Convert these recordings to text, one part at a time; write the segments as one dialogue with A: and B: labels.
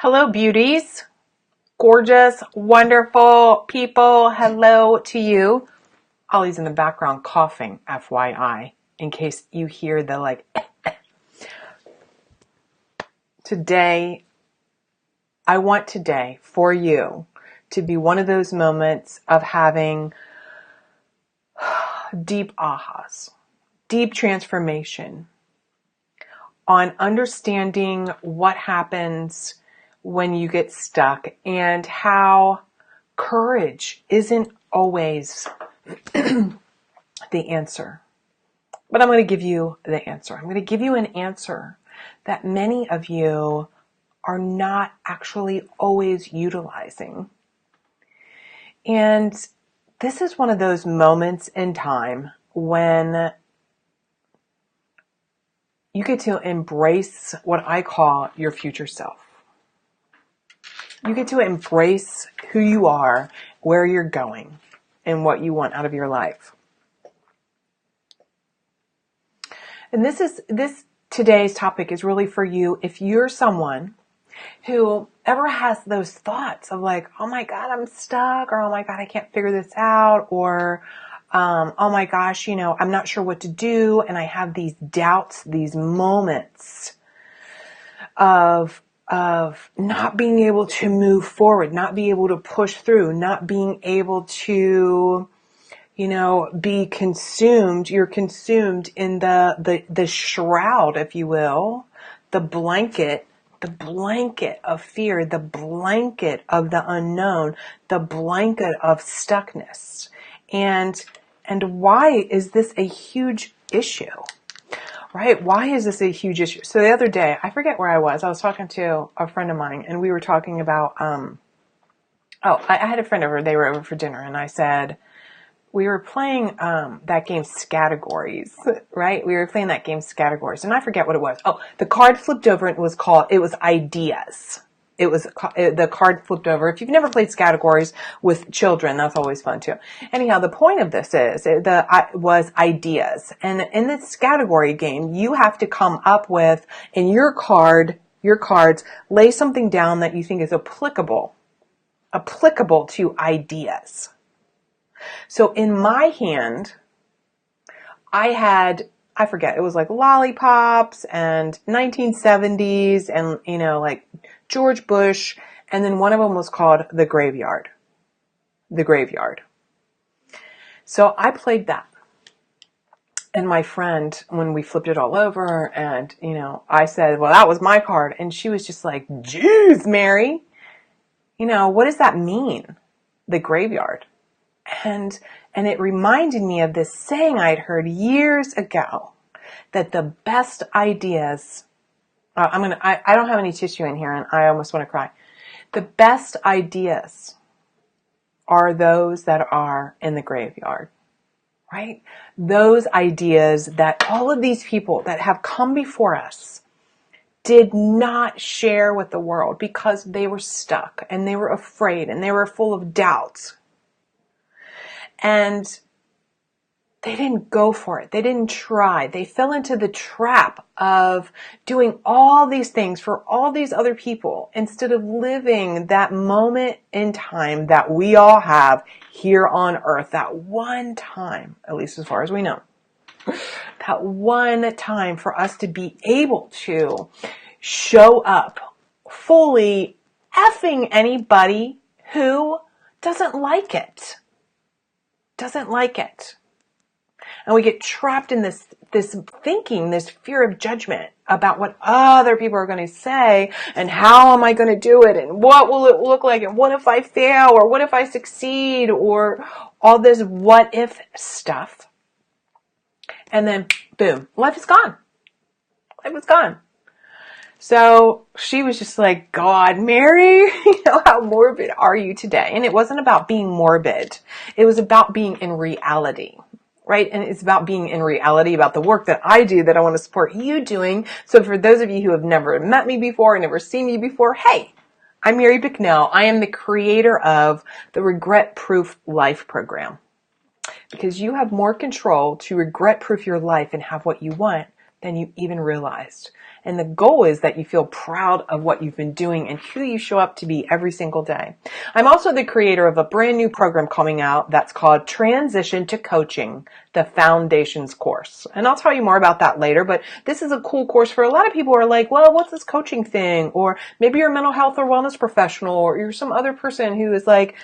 A: Hello, beauties, gorgeous, wonderful people. Hello to you. Ollie's in the background coughing, FYI, in case you hear the Today, I want today for you to be one of those moments of having deep ahas, deep transformation on understanding what happens when you get stuck and how courage isn't always the answer. But I'm going to give you the answer. I'm going to give you an answer that many of you are not actually always utilizing. And this is one of those moments in time when you get to embrace what I call your future self. You get to embrace who you are, where you're going, and what you want out of your life. And this today's topic is really for you if you're someone who ever has those thoughts of like, oh my God, I'm stuck, or oh my God, I can't figure this out, or oh my gosh, I'm not sure what to do, and I have these doubts, these moments of not being able to move forward, not being able to push through, not being able to, be consumed. You're consumed in the shroud, if you will, the blanket of fear, the blanket of the unknown, the blanket of stuckness. And why is this a huge issue? Right? Why is this a huge issue? So the other day, I forget where I was talking to a friend of mine, and we were talking about, I had a friend over, they were over for dinner, and I said, we were playing that game Scattergories, right? We were playing that game Scattergories, and I forget what it was. Oh, the card flipped over, and it was ideas. The card flipped over. If you've never played Scattergories with children, that's always fun too. Anyhow, the point of this was ideas. And in this category game, you have to come up with, in your cards, lay something down that you think is applicable to ideas. So in my hand, I forget, it was like lollipops and 1970s and, like George Bush. And then one of them was called The Graveyard. The Graveyard. So I played that. And my friend, when we flipped it all over and, I said, well, that was my card. And she was just like, geez, Mary, what does that mean? The Graveyard. And it reminded me of this saying I'd heard years ago that the best ideas, I don't have any tissue in here and I almost want to cry. The best ideas are those that are in the graveyard, right? Those ideas that all of these people that have come before us did not share with the world because they were stuck and they were afraid and they were full of doubts. And they didn't go for it. They didn't try. They fell into the trap of doing all these things for all these other people instead of living that moment in time that we all have here on earth. That one time, at least as far as we know, that one time for us to be able to show up fully effing anybody who doesn't like it. And we get trapped in this thinking, this fear of judgment about what other people are going to say and how am I going to do it and what will it look like and what if I fail or what if I succeed or all this what if stuff. And then boom, life is gone. Life was gone. So she was just like, God, Mary, how morbid are you today? And it wasn't about being morbid. It was about being in reality, right? And it's about being in reality about the work that I do that I want to support you doing. So for those of you who have never met me before, never seen me before, hey, I'm Mary Bicknell. I am the creator of the Regret Proof Life program because you have more control to regret proof your life and have what you want than you even realized. And the goal is that you feel proud of what you've been doing and who you show up to be every single day. I'm also the creator of a brand new program coming out that's called Transition to Coaching, the Foundations course. And I'll tell you more about that later, but this is a cool course for a lot of people who are like, well, what's this coaching thing? Or maybe you're a mental health or wellness professional, or you're some other person who is like,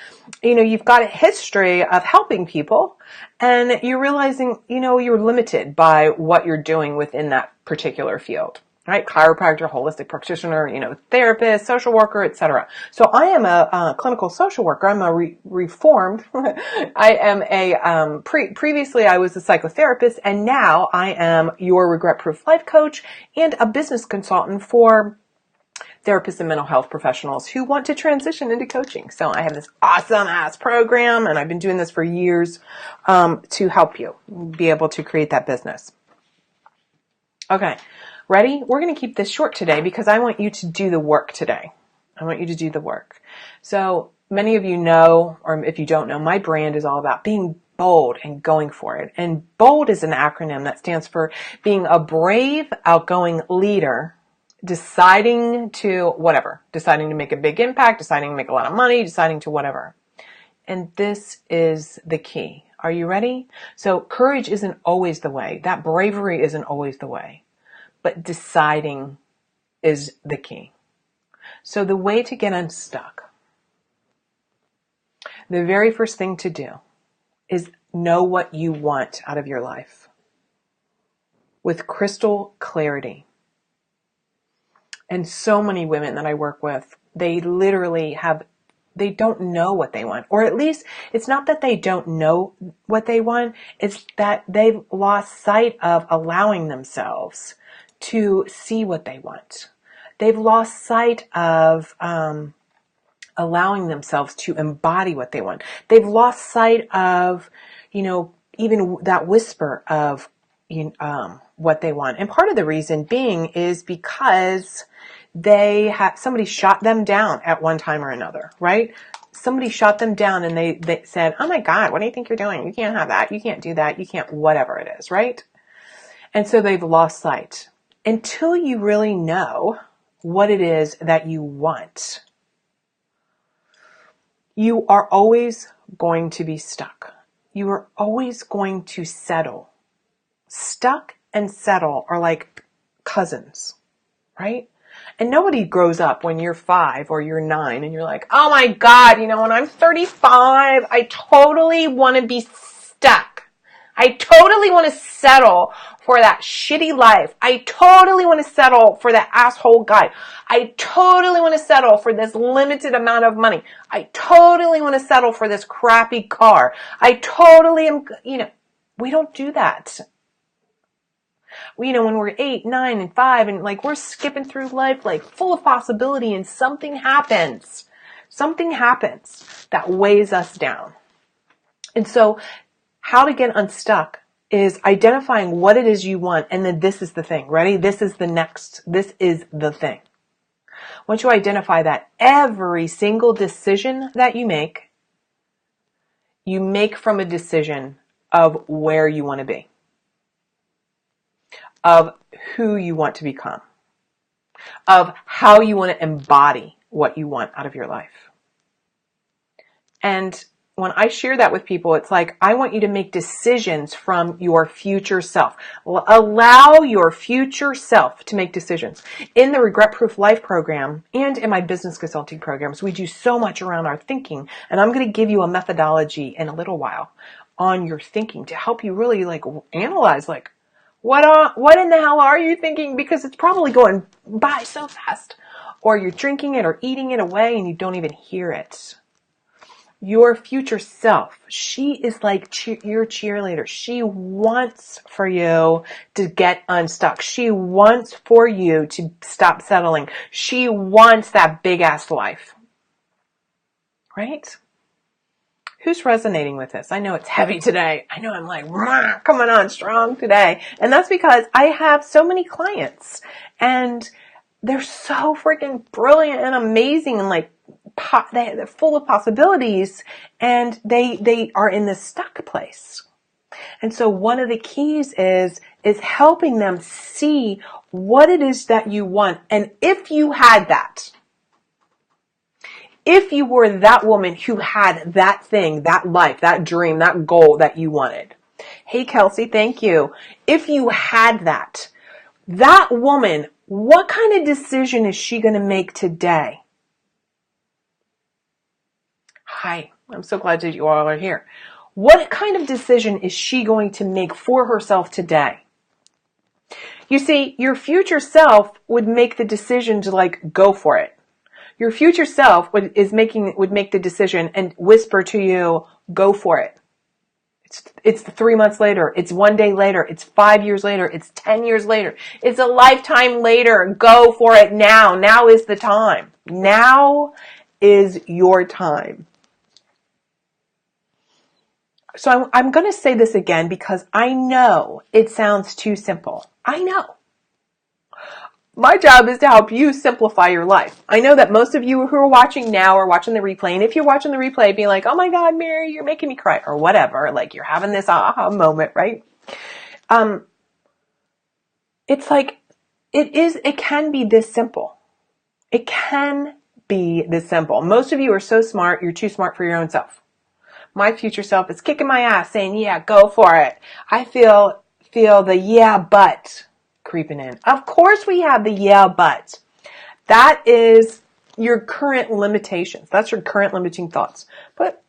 A: you've got a history of helping people and you're realizing, you're limited by what you're doing within that particular field. Right? Chiropractor, holistic practitioner, therapist, social worker, etc. So I am a clinical social worker. I'm a reformed. I am previously I was a psychotherapist, and now I am your regret-proof life coach and a business consultant for therapists and mental health professionals who want to transition into coaching. So I have this awesome ass program, and I've been doing this for years, to help you be able to create that business. Okay. Ready? We're going to keep this short today because I want you to do the work today. I want you to do the work. So many of you know, or if you don't know, my brand is all about being bold and going for it. And BOLD is an acronym that stands for being a brave, outgoing leader, deciding to make a big impact, deciding to make a lot of money, deciding to whatever. And this is the key. Are you ready? So courage isn't always the way. That bravery isn't always the way. But deciding is the key. So the way to get unstuck, the very first thing to do is know what you want out of your life with crystal clarity. And so many women that I work with, they literally they don't know what they want. Or at least it's not that they don't know what they want. It's that they've lost sight of allowing themselves to see what they want. They've lost sight of allowing themselves to embody what they want. They've lost sight of, even that whisper of what they want. And part of the reason being is because somebody shot them down at one time or another, right? Somebody shot them down and they said, oh my God, what do you think you're doing? You can't have that. You can't do that. You can't, whatever it is, right? And so they've lost sight. Until you really know what it is that you want, you are always going to be stuck. You are always going to settle. Stuck and settle are like cousins, right? And nobody grows up when you're 5 or you're 9 and you're like, oh my God, when I'm 35, I totally want to be stuck. I totally want to settle for that shitty life. I totally want to settle for that asshole guy. I totally want to settle for this limited amount of money. I totally want to settle for this crappy car. I totally am, we don't do that. When we're 8, 9, and 5 and we're skipping through life full of possibility and something happens that weighs us down. And so how to get unstuck is identifying what it is you want. And then this is the thing. Ready? This is the thing. Once you identify that, every single decision that you make from a decision of where you want to be, of who you want to become, of how you want to embody what you want out of your life. And when I share that with people, it's like, I want you to make decisions from your future self. Allow your future self to make decisions. In the Regret Proof Life program and in my business consulting programs, we do so much around our thinking. And I'm going to give you a methodology in a little while on your thinking to help you really analyze what in the hell are you thinking? Because it's probably going by so fast. Or you're drinking it or eating it away and you don't even hear it. Your future self, she is like your cheerleader. She wants for you to get unstuck. She wants for you to stop settling. She wants that big ass life. Right? Who's resonating with this? I know it's heavy today. I know I'm coming on strong today. And that's because I have so many clients and they're so freaking brilliant and amazing and they're full of possibilities and they are in this stuck place. And so one of the keys is is helping them see what it is that you want. And if you had that, if you were that woman who had that thing, that life, that dream, that goal that you wanted. Hey, Kelsey, thank you. If you had that woman, what kind of decision is she going to make today? Hi, I'm so glad that you all are here. What kind of decision is she going to make for herself today? You see, your future self would make the decision to like go for it. Your future self would make the decision and whisper to you, go for it. It's 3 months later. It's 1 day later. It's 5 years later. It's 10 years later. It's a lifetime later. Go for it now. Now is the time. Now is your time. So I'm going to say this again because I know it sounds too simple. I know. My job is to help you simplify your life. I know that most of you who are watching now are watching the replay. And if you're watching the replay, be like, oh my God, Mary, you're making me cry or whatever. Like you're having this aha moment, right? It's like, it can be this simple. It can be this simple. Most of you are so smart, you're too smart for your own self. My future self is kicking my ass saying, yeah, go for it. I feel the yeah, but creeping in. Of course we have the yeah, but. That is your current limitations. That's your current limiting thoughts. But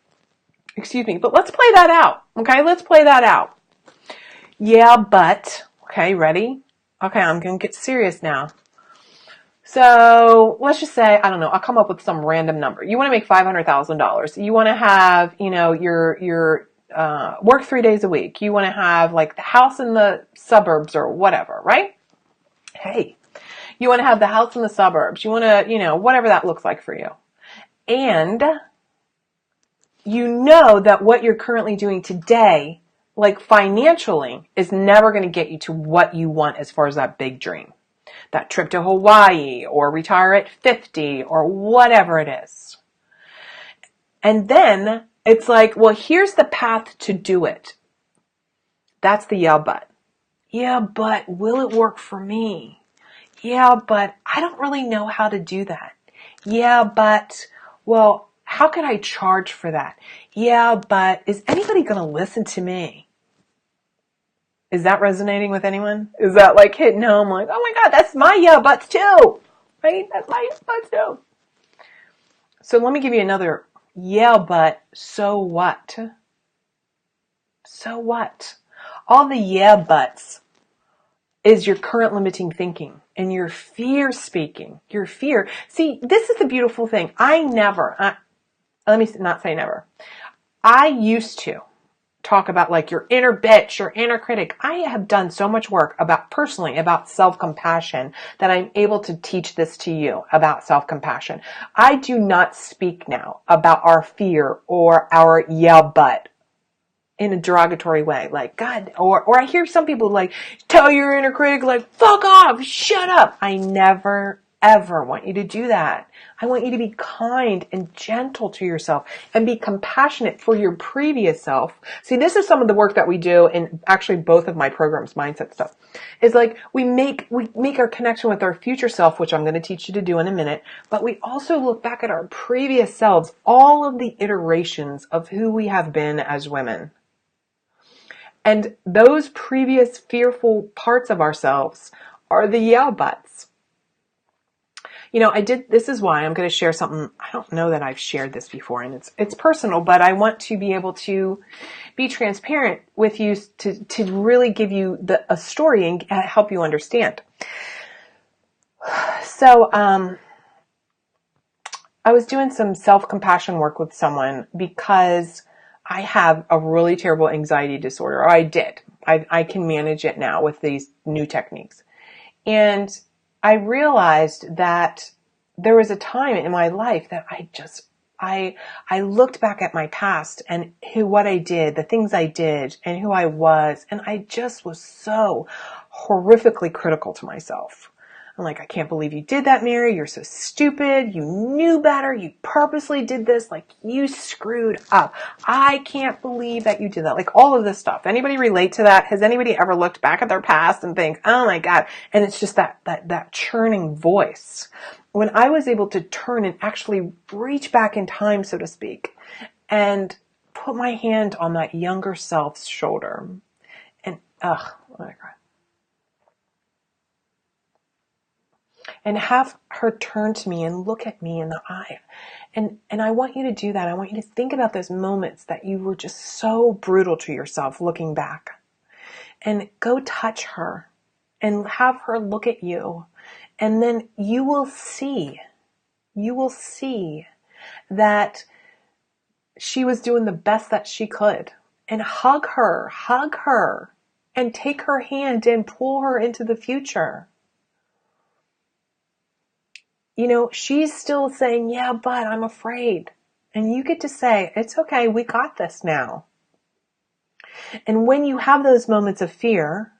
A: let's play that out. Okay, let's play that out. Yeah, but. Okay, ready? Okay, I'm going to get serious now. So let's just say, I don't know, I'll come up with some random number. You want to make $500,000. You want to have, your work 3 days a week. You want to have like the house in the suburbs or whatever, right? Hey, you want to have the house in the suburbs. You want to, whatever that looks like for you. And you know that what you're currently doing today, like financially, is never going to get you to what you want as far as that big dream. That trip to Hawaii or retire at 50 or whatever it is. And then it's like, well, here's the path to do it. That's the yeah, but. Yeah, but will it work for me? Yeah, but I don't really know how to do that. Yeah, but, well, how could I charge for that? Yeah, but is anybody going to listen to me? Is that resonating with anyone? Is that like hitting home like, oh my God, that's my yeah buts too, right? That's my yeah buts too. So let me give you another yeah, but so what? So what? All the yeah buts is your current limiting thinking and your fear speaking. Your fear. See, this is the beautiful thing. Let me not say never. I used to talk about like your inner bitch, your inner critic. I have done so much work personally about self-compassion that I'm able to teach this to you about self-compassion. I do not speak now about our fear or our yeah, but in a derogatory way. Like, God, or I hear some people like, tell your inner critic, like, fuck off, shut up. I never, ever want you to do that. I want you to be kind and gentle to yourself and be compassionate for your previous self. See, this is some of the work that we do in actually both of my programs, mindset stuff. Is like we make our connection with our future self, which I'm going to teach you to do in a minute, but we also look back at our previous selves, all of the iterations of who we have been as women. And those previous fearful parts of ourselves are the yeah buts. This is why I'm going to share something. I don't know that I've shared this before, and it's personal, but I want to be able to be transparent with you to really give you a story and help you understand. So, I was doing some self-compassion work with someone because I have a really terrible anxiety disorder, or I did. I can manage it now with these new techniques. And I realized that there was a time in my life that I looked back at my past and what I did, the things I did, and who I was, and I just was so horrifically critical to myself. I'm like, I can't believe you did that, Mary. You're so stupid. You knew better. You purposely did this. Like, you screwed up. I can't believe that you did that. Like, all of this stuff. Anybody relate to that? Has anybody ever looked back at their past and think, oh my God? And it's just that churning voice. When I was able to turn and actually reach back in time, so to speak, and put my hand on that younger self's shoulder and, oh my God. And have her turn to me and look at me in the eye. And I want you to do that. I want you to think about those moments that you were just so brutal to yourself looking back. And go touch her and have her look at you. And then you will see that she was doing the best that she could. And hug her, and take her hand and pull her into the future. You know, she's still saying, yeah, but I'm afraid. And you get to say, it's okay, we got this now. And when you have those moments of fear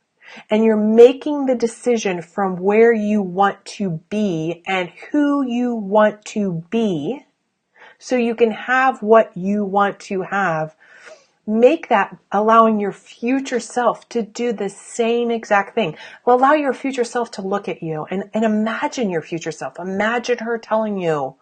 A: and you're making the decision from where you want to be and who you want to be, so you can have what you want to have, make that allowing your future self to do the same exact thing. Well, allow your future self to look at you and imagine your future self. Imagine her telling you,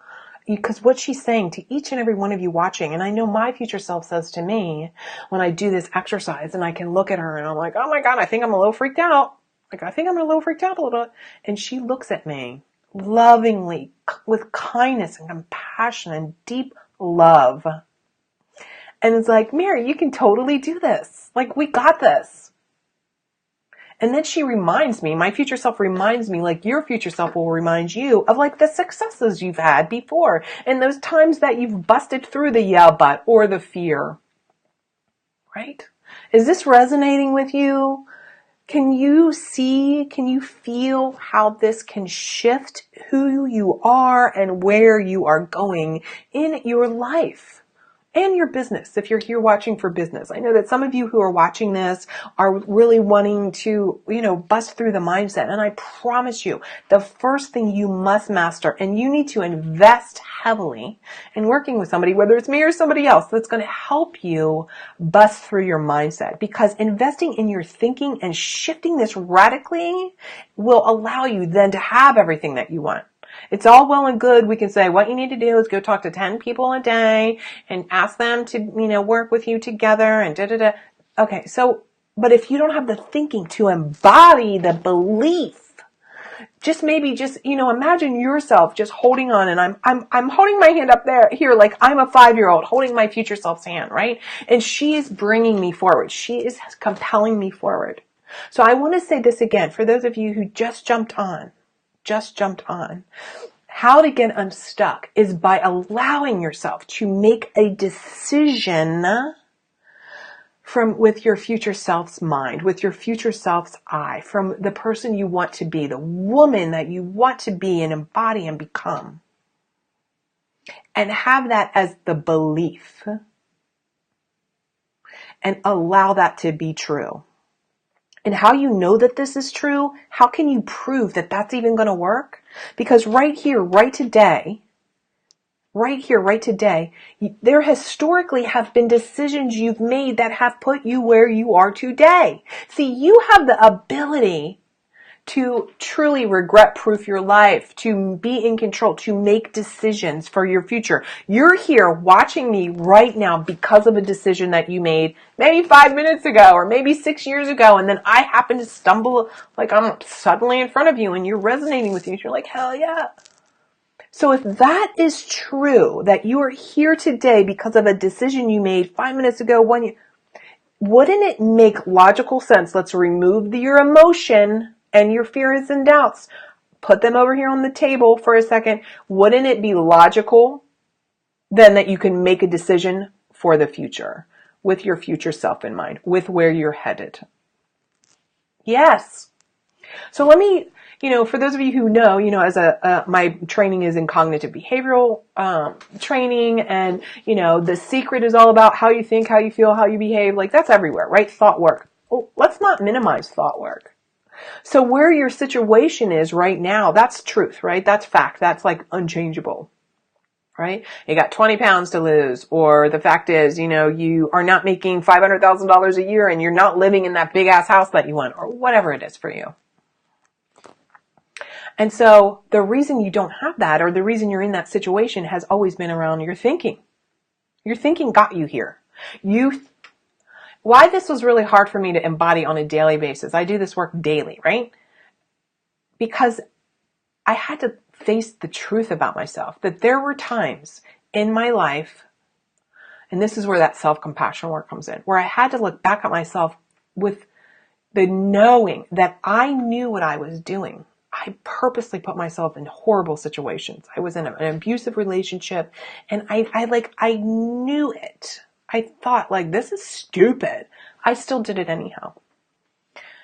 A: because what she's saying to each and every one of you watching, and I know my future self says to me when I do this exercise and I can look at her and I'm like, oh my God, I think I'm a little freaked out. Like, I think I'm a little freaked out a little bit. And she looks at me lovingly with kindness and compassion and deep love. And it's like, Mary, you can totally do this. Like, we got this. And then she reminds me, my future self reminds me, like your future self will remind you of like the successes you've had before and those times that you've busted through the yeah, but or the fear. Right? Is this resonating with you? Can you see, can you feel how this can shift who you are and where you are going in your life? And your business, if you're here watching for business. I know that some of you who are watching this are really wanting to, bust through the mindset. And I promise you, the first thing you must master, and you need to invest heavily in working with somebody, whether it's me or somebody else, that's going to help you bust through your mindset. Because investing in your thinking and shifting this radically will allow you then to have everything that you want. It's all well and good. We can say what you need to do is go talk to 10 people a day and ask them to, work with you together and da-da-da. Okay, so, but if you don't have the thinking to embody the belief, imagine yourself just holding on, and I'm holding my hand up there here like I'm a 5-year-old holding my future self's hand, right? And she is bringing me forward. She is compelling me forward. So I want to say this again for those of you who just jumped on. How to get unstuck is by allowing yourself to make a decision with your future self's mind, with your future self's eye, from the person you want to be, the woman that you want to be and embody and become. And have that as the belief. And allow that to be true. And how you know that this is true, how can you prove that that's even going to work? Because right here, right today, there historically have been decisions you've made that have put you where you are today. See, you have the ability to truly regret-proof your life, to be in control, to make decisions for your future. You're here watching me right now because of a decision that you made maybe 5 minutes ago or maybe 6 years ago, and then I happen to stumble like I'm suddenly in front of you and you're resonating with you. You're like, hell yeah. So if that is true, that you are here today because of a decision you made 5 minutes ago, wouldn't it make logical sense? Let's remove your emotion and your fears and doubts. Put them over here on the table for a second. Wouldn't it be logical then that you can make a decision for the future with your future self in mind, with where you're headed? Yes. So let me, for those of you who know, as my training is in cognitive behavioral training, and, the secret is all about how you think, how you feel, how you behave. Like, that's everywhere, right? Thought work. Well, let's not minimize thought work. So where your situation is right now, that's truth, right? That's fact. That's like unchangeable, right? You got 20 pounds to lose, or the fact is, you are not making $500,000 a year and you're not living in that big ass house that you want, or whatever it is for you. And so the reason you don't have that, or the reason you're in that situation, has always been around your thinking. Your thinking got you here. Why this was really hard for me to embody on a daily basis. I do this work daily, right? Because I had to face the truth about myself, that there were times in my life, and this is where that self-compassion work comes in, where I had to look back at myself with the knowing that I knew what I was doing. I purposely put myself in horrible situations. I was in an abusive relationship, and I knew it. I thought, like, this is stupid. I still did it anyhow.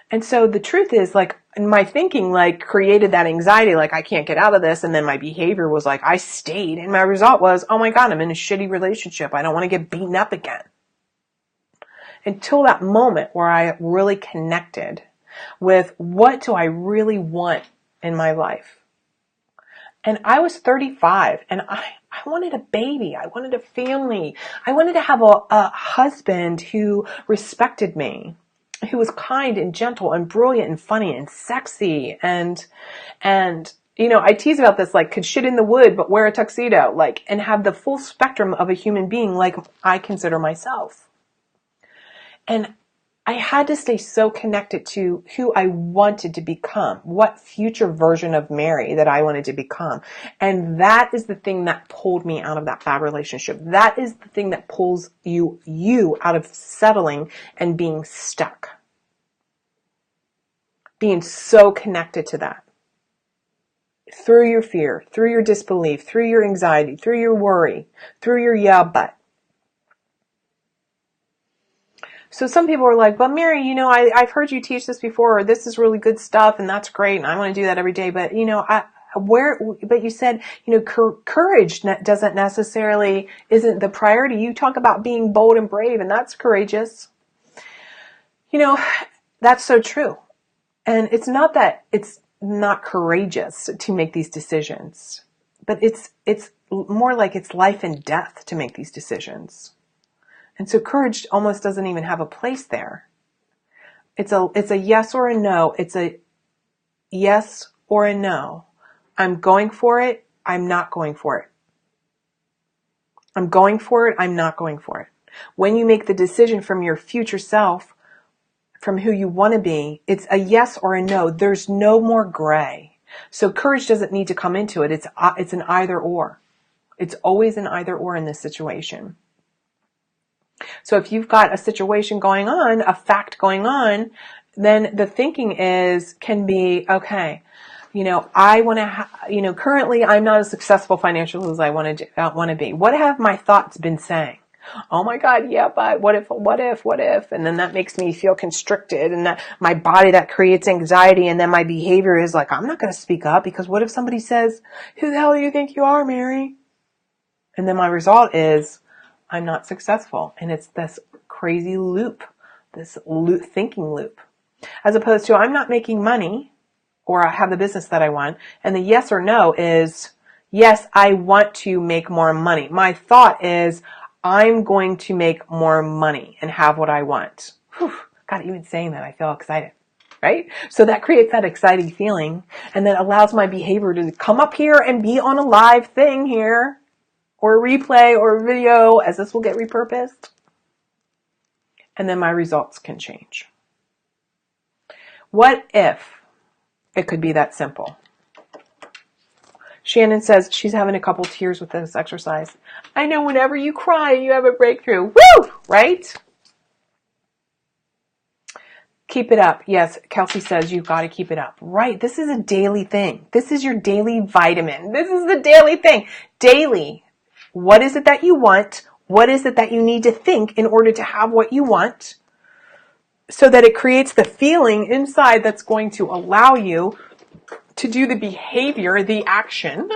A: And so the truth is, like, my thinking, like, created that anxiety, like, I can't get out of this. And then my behavior was like, I stayed. And my result was, oh my God, I'm in a shitty relationship. I don't want to get beaten up again. Until that moment where I really connected with, what do I really want in my life? And I was 35, and I wanted a baby. I wanted a family. I wanted to have a husband who respected me, who was kind and gentle and brilliant and funny and sexy. And I tease about this, like, could shit in the wood, but wear a tuxedo, like, and have the full spectrum of a human being, like I consider myself. And I had to stay so connected to who I wanted to become, what future version of Mary that I wanted to become. And that is the thing that pulled me out of that bad relationship. That is the thing that pulls you out of settling and being stuck. Being so connected to that. Through your fear, through your disbelief, through your anxiety, through your worry, through your yeah, but. So some people are like, well, Mary, I've heard you teach this before, or this is really good stuff, and that's great, and I want to do that every day. But, but you said, courage doesn't necessarily, isn't the priority. You talk about being bold and brave, and that's courageous. That's so true. And it's not that it's not courageous to make these decisions, but it's more like it's life and death to make these decisions. And so courage almost doesn't even have a place there. It's a yes or a no. It's a yes or a no. I'm going for it. I'm not going for it. I'm going for it. I'm not going for it. When you make the decision from your future self, from who you want to be, it's a yes or a no. There's no more gray. So courage doesn't need to come into it. It's an either or. It's always an either or in this situation. So if you've got a situation going on, a fact going on, then the thinking can be, okay, I want to, currently I'm not as successful financially as I want to be. What have my thoughts been saying? Oh my God, yeah, but what if? And then that makes me feel constricted, and that my body, that creates anxiety, and then my behavior is like, I'm not going to speak up, because what if somebody says, who the hell do you think you are, Mary? And then my result is, I'm not successful. And it's this crazy loop, thinking loop, as opposed to, I'm not making money, or I have the business that I want. And the yes or no is, yes, I want to make more money. My thought is, I'm going to make more money and have what I want. Whew. God, even saying that, I feel excited, right? So that creates that exciting feeling, and then allows my behavior to come up here and be on a live thing here, or a replay or a video, as this will get repurposed. And then my results can change. What if it could be that simple? Shannon says she's having a couple tears with this exercise. I know, whenever you cry, you have a breakthrough. Woo! Right? Keep it up. Yes, Kelsey says you've got to keep it up. Right. This is a daily thing. This is your daily vitamin. This is the daily thing. Daily. What is it that you want? What is it that you need to think in order to have what you want? So that it creates the feeling inside that's going to allow you to do the behavior, the action,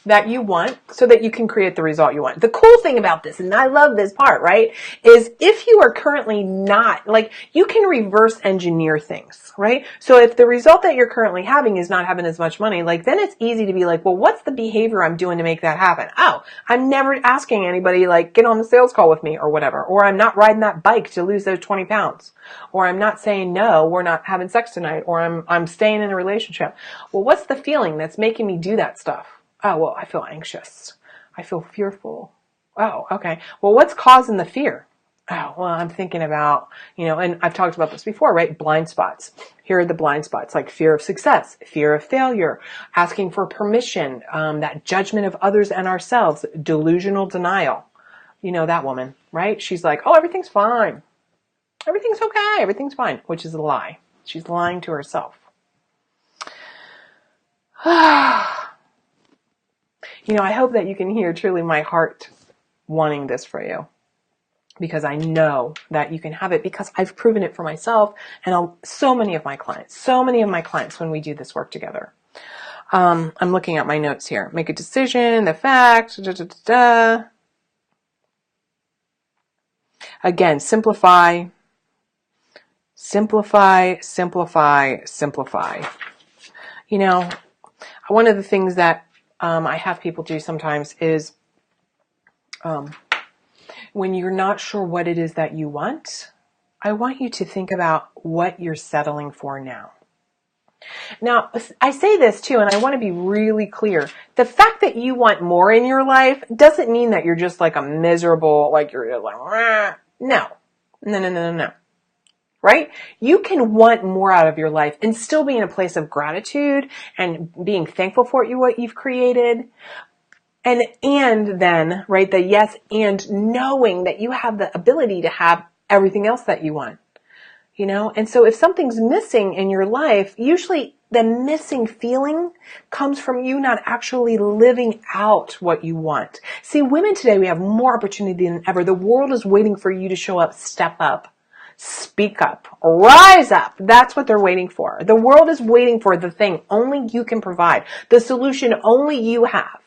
A: that you want so that you can create the result you want. The cool thing about this, and I love this part, right, is if you are currently not, like, you can reverse engineer things, right? So if the result that you're currently having is not having as much money, like, then it's easy to be like, well, what's the behavior I'm doing to make that happen? Oh, I'm never asking anybody, like, get on the sales call with me or whatever, or I'm not riding that bike to lose those 20 pounds, or I'm not saying, no, we're not having sex tonight, or I'm staying in a relationship. Well, what's the feeling that's making me do that stuff? Oh, well, I feel anxious. I feel fearful. Oh, okay. Well, what's causing the fear? Oh, well, I'm thinking about, and I've talked about this before, right? Blind spots. Here are the blind spots, like fear of success, fear of failure, asking for permission, that judgment of others and ourselves, delusional denial. You know that woman, right? She's like, oh, everything's fine. Everything's okay. Everything's fine, which is a lie. She's lying to herself. I hope that you can hear truly my heart wanting this for you, because I know that you can have it, because I've proven it for myself and so many of my clients when we do this work together. I'm looking at my notes here. Make a decision, the fact, Again, simplify. One of the things that I have people do sometimes is when you're not sure what it is that you want, I want you to think about what you're settling for now. Now, I say this too, and I want to be really clear. The fact that you want more in your life doesn't mean that you're just like a miserable, like you're like, rah. No. Right? You can want more out of your life and still be in a place of gratitude and being thankful for what you've created. And then, right, the yes, and knowing that you have the ability to have everything else that you want, And so if something's missing in your life, usually the missing feeling comes from you not actually living out what you want. See, women today, we have more opportunity than ever. The world is waiting for you to show up, step up, speak up, rise up. That's what they're waiting for. The world is waiting for the thing only you can provide, the solution only you have.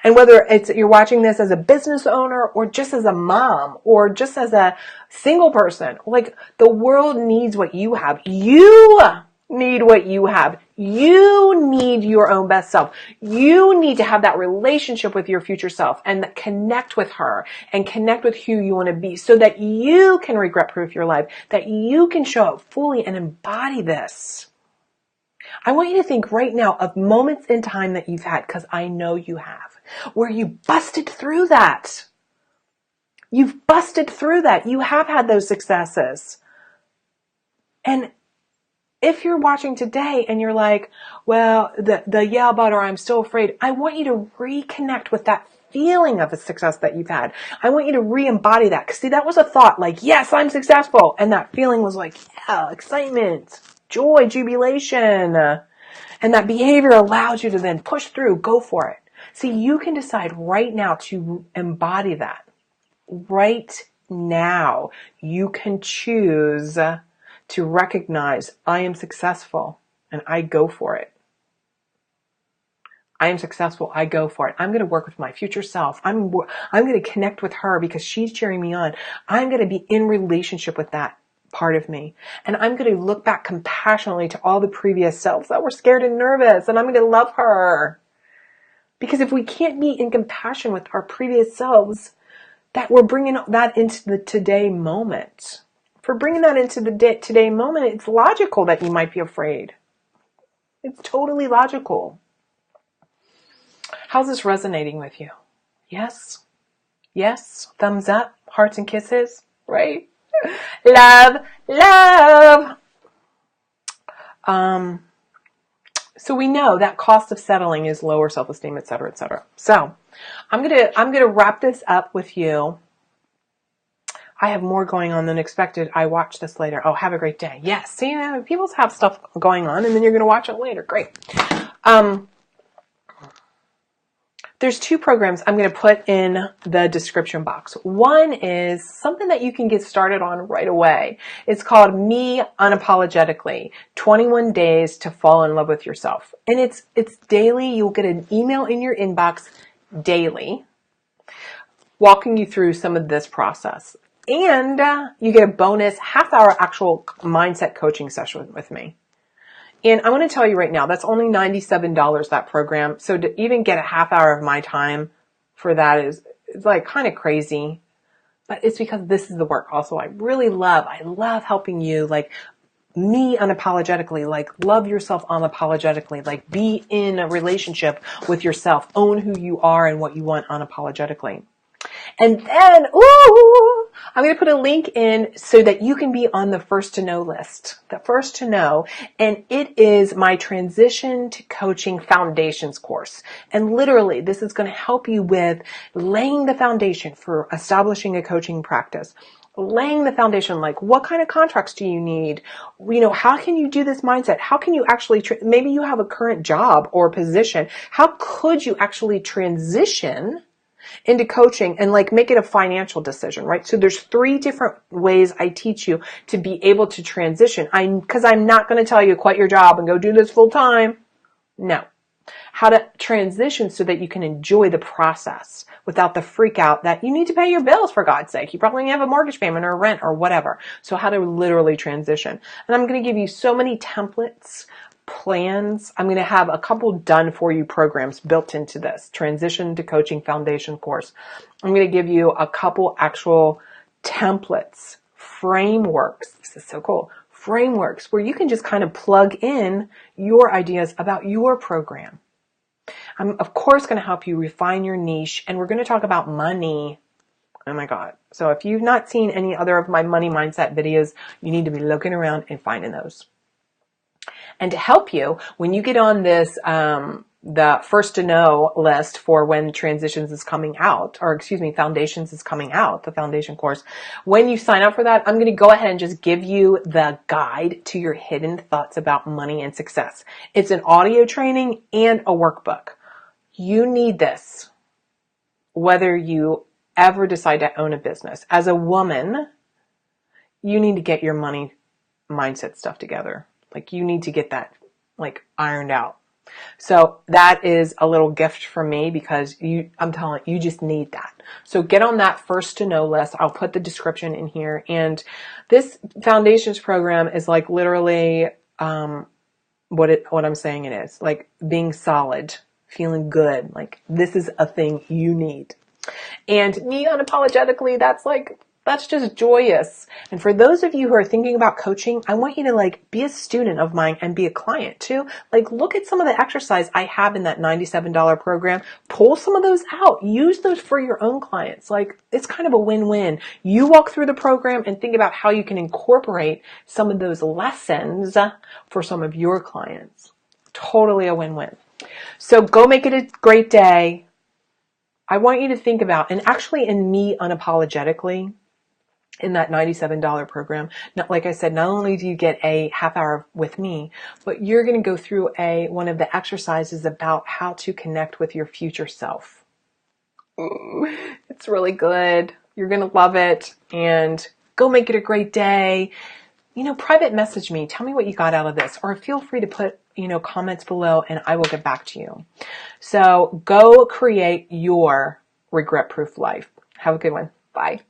A: And whether you're watching this as a business owner or just as a mom or just as a single person, like, the world needs what you have. You need what you have. You need your own best self. You need to have that relationship with your future self and connect with her and connect with who you want to be so that you can regret-proof your life, that you can show up fully and embody this. I want you to think right now of moments in time that you've had, because I know you have, where you busted through that. You've busted through that. You have had those successes. And if you're watching today and you're like, well, the yeah, but, or I'm still afraid, I want you to reconnect with that feeling of a success that you've had. I want you to re-embody that. Because see, that was a thought like, yes, I'm successful. And that feeling was like, yeah, excitement, joy, jubilation. And that behavior allows you to then push through, go for it. See, you can decide right now to embody that. Right now, you can choose to recognize, I am successful and I go for it. I am successful. I go for it. I'm going to work with my future self. I'm going to connect with her because she's cheering me on. I'm going to be in relationship with that part of me. And I'm going to look back compassionately to all the previous selves that were scared and nervous. And I'm going to love her. Because if we can't be in compassion with our previous selves, that we're bringing that into the today moment. If we're bringing that into the today moment, it's logical that you might be afraid. It's totally logical. How's this resonating with you? Yes? Yes? Thumbs up? Hearts and kisses? Right? Love, love. So we know that cost of settling is lower self-esteem, et cetera, et cetera. So I'm gonna wrap this up with you. I have more going on than expected. I watch this later. Oh, have a great day. Yes. See, people have stuff going on and then you're going to watch it later. Great. There's two programs I'm going to put in the description box. One is something that you can get started on right away. It's called Me Unapologetically, 21 Days to Fall in Love with Yourself. And it's daily. You'll get an email in your inbox daily walking you through some of this process. And you get a bonus half-hour actual mindset coaching session with me. And I'm going to tell you right now, that's only $97, that program. So to even get a half hour of my time for that is like kind of crazy. But it's because this is the work also I love helping you, like me unapologetically, like love yourself unapologetically, like be in a relationship with yourself, own who you are and what you want unapologetically. And then, I'm going to put a link in so that you can be on the first to know list, the first to know. And it is my Transition to Coaching Foundations course. And literally, this is going to help you with laying the foundation for establishing a coaching practice. Laying the foundation, like what kind of contracts do you need? You know, how can you do this mindset? How can you actually, maybe you have a current job or position. How could you actually transition into coaching and like make it a financial decision, right? So there's 3 different ways I teach you to be able to transition. Because I'm not going to tell you quit your job and go do this full time. No. How to transition so that you can enjoy the process without the freak out that you need to pay your bills, for God's sake. You probably have a mortgage payment or rent or whatever. So how to literally transition. And I'm going to give you so many templates, plans. I'm going to have a couple done for you programs built into this Transition to Coaching Foundation course. I'm going to give you a couple actual templates, frameworks. This is so cool. Frameworks where you can just kind of plug in your ideas about your program. I'm of course going to help you refine your niche, and we're going to talk about money. Oh my God. So if you've not seen any other of my money mindset videos, you need to be looking around and finding those. And to help you, when you get on this, the first to know list for when Foundations is coming out, the foundation course, when you sign up for that, I'm going to go ahead and just give you the guide to your hidden thoughts about money and success. It's an audio training and a workbook. You need this, whether you ever decide to own a business. As a woman, you need to get your money mindset stuff together. Like you need to get that like ironed out. So that is a little gift from me because I'm telling you, you just need that. So get on that first to know list. I'll put the description in here. And this foundations program is like literally, what I'm saying it is, like being solid, feeling good. Like this is a thing you need. And me unapologetically, that's just joyous. And for those of you who are thinking about coaching, I want you to like be a student of mine and be a client too. Like look at some of the exercise I have in that $97 program. Pull some of those out. Use those for your own clients. Like it's kind of a win-win. You walk through the program and think about how you can incorporate some of those lessons for some of your clients. Totally a win-win. So go make it a great day. I want you to think about, and actually in Me Unapologetically, in that $97 program, like I said, not only do you get a half hour with me, but you're going to go through one of the exercises about how to connect with your future self. It's really good. You're going to love it. And go make it a great day. You know, private message me. Tell me what you got out of this. Or feel free to put, comments below and I will get back to you. So go create your regret-proof life. Have a good one. Bye.